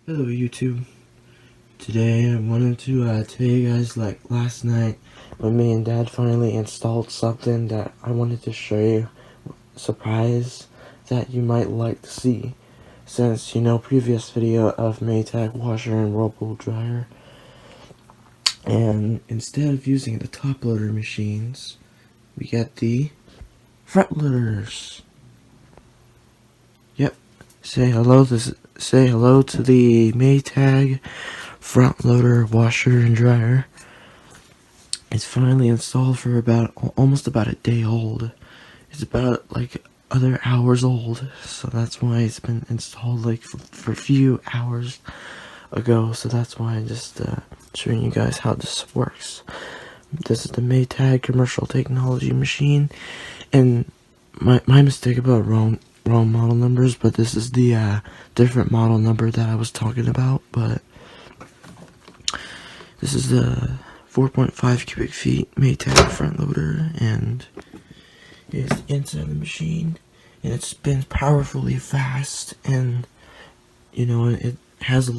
Hello YouTube. Today I wanted to tell you guys, like last night when me and Dad finally installed something that I wanted to show you, surprise that you might like to see, since previous video of Maytag washer and whirlpool dryer, and instead of using the top loader machines, we get the front loaders. Yep. Say hello to the Maytag front loader washer and dryer. It's finally installed for almost about a day old. It's about like other hours old, so that's why it's been installed like for a few hours ago. So that's why I'm just showing you guys how this works. This is the Maytag commercial technology machine, and my mistake about wrong model numbers, but this is the different model number that I was talking about. But this is the 4.5 cubic feet Maytag front loader, and it's inside the machine, and it spins powerfully fast, and it has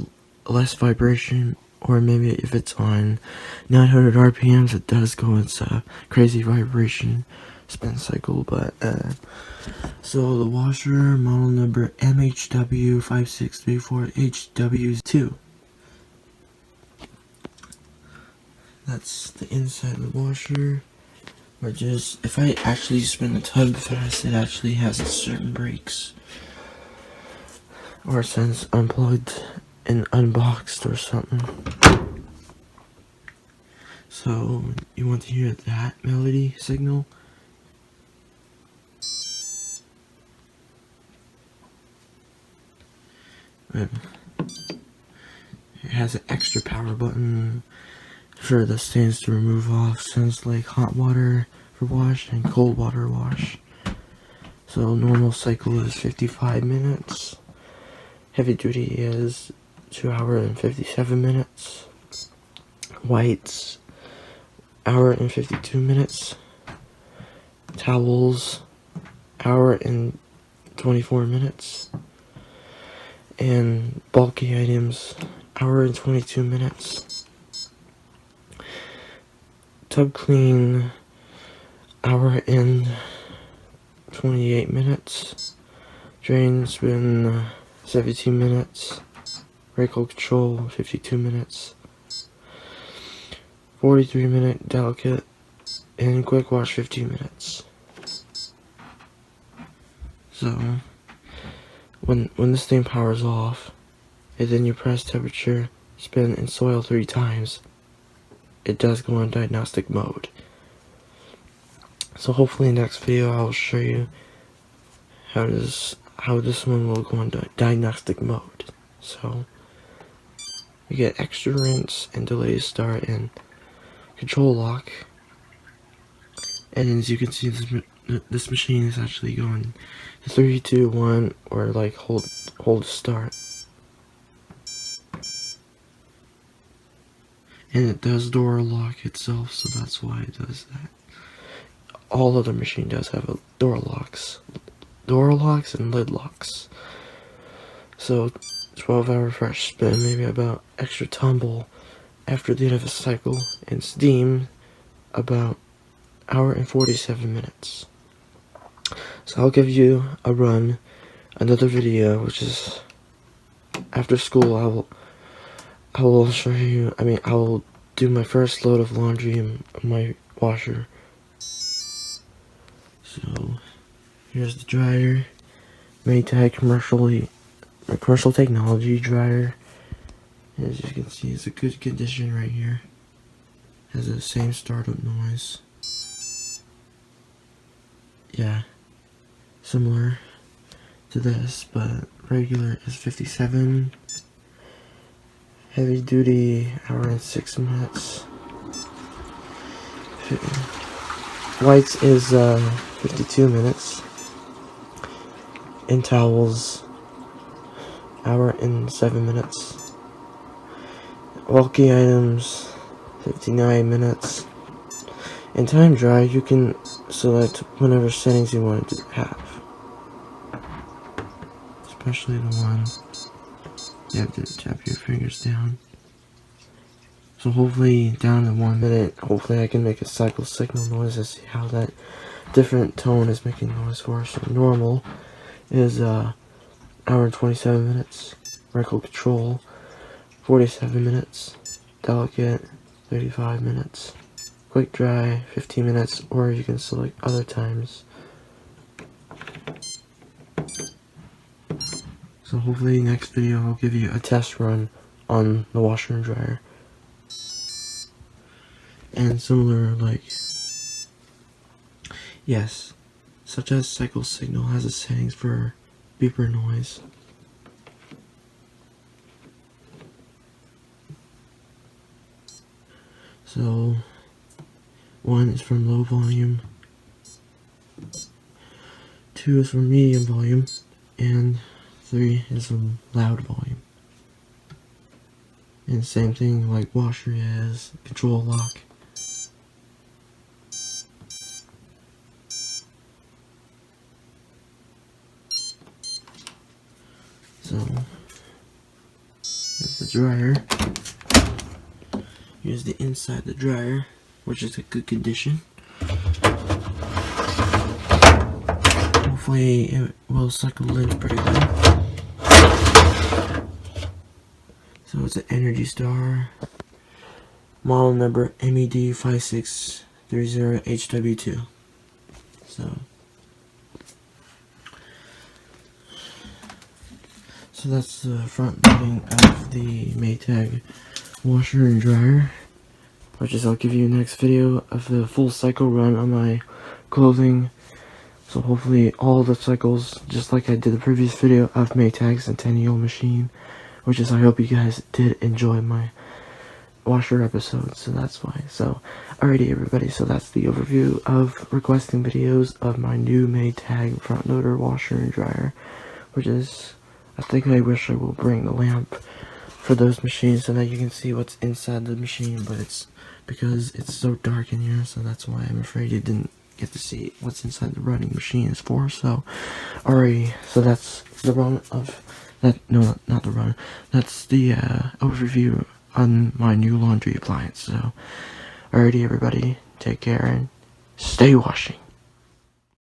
less vibration, or maybe if it's on 900 RPMs it does go into crazy vibration spin cycle. But so the washer model number MHW5634HW2. That's the inside of the washer. Or just, if I actually spin the tub fast, it actually has certain brakes. Or since unplugged and unboxed or something. So, you want to hear that melody signal? It has an extra power button for the stains to remove off, since like hot water for wash and cold water wash. So normal cycle is 55 minutes. Heavy duty is 2 hours and 57 minutes. Whites, hour and 52 minutes. Towels, hour and 24 minutes. And bulky items, hour and 22 minutes. Tub clean, hour and 28 minutes. Drain spin, 17 minutes. Radical control, 52 minutes. 43-minute delicate, and quick wash, 15 minutes. So when this thing powers off, and then you press temperature, spin, and soil 3 times, it does go in diagnostic mode. So hopefully in the next video I'll show you how this one will go into diagnostic mode. So you get extra rinse and delay start and control lock, and as you can see, this machine is actually going 3, 2, 1, or like hold start. And it does door lock itself, so that's why it does that. All other machine does have a door locks and lid locks. So 12-hour fresh spin, maybe about extra tumble after the end of a cycle, and steam about hour and 47 minutes. So I'll give you a run, another video, which is after school. I will show you, I will do my first load of laundry in my washer. So, here's the dryer. Maytag commercial technology dryer. As you can see, it's a good condition right here. Has the same startup noise. Yeah, similar to this, but regular is 57. Heavy duty, hour and 6 minutes. Whites is 52 minutes. And towels, hour and 7 minutes. Bulky items, 59 minutes. And time dry, you can select whatever settings you want to have. Especially the one You have to tap your fingers down. So hopefully down to 1 minute, hopefully I can make a cycle signal noise to see how that different tone is making noise for us. So normal is hour and 27 minutes. Record control 47 minutes. Delicate 35 minutes. Quick dry 15 minutes, or you can select other times. So hopefully next video I'll give you a test run on the washer and dryer. And similar, like, yes, such as cycle signal has a settings for beeper noise. So 1 is from low volume, 2 is from medium volume, and 3 is from loud volume. And same thing like washer is control lock. So there's the dryer. Here's the inside of the dryer, which is in good condition. Hopefully it will cycle in pretty good. So it's an Energy Star, model number MED5630HW2. So that's the front loading of the Maytag washer and dryer, which is I'll give you next video of the full cycle run on my clothing. So hopefully all the cycles, just like I did the previous video of Maytag's Centennial machine, which is I hope you guys did enjoy my washer episode, so that's why. So alrighty everybody, so that's the overview of requesting videos of my new Maytag front loader washer and dryer, which is, I think I wish I will bring the lamp for those machines so that you can see what's inside the machine, but it's because it's so dark in here, so that's why I'm afraid you didn't get to see what's inside the running machine is for. So alrighty, so that's the run of that, no, not the run, that's the overview on my new laundry appliance. So alrighty everybody, take care and stay washing.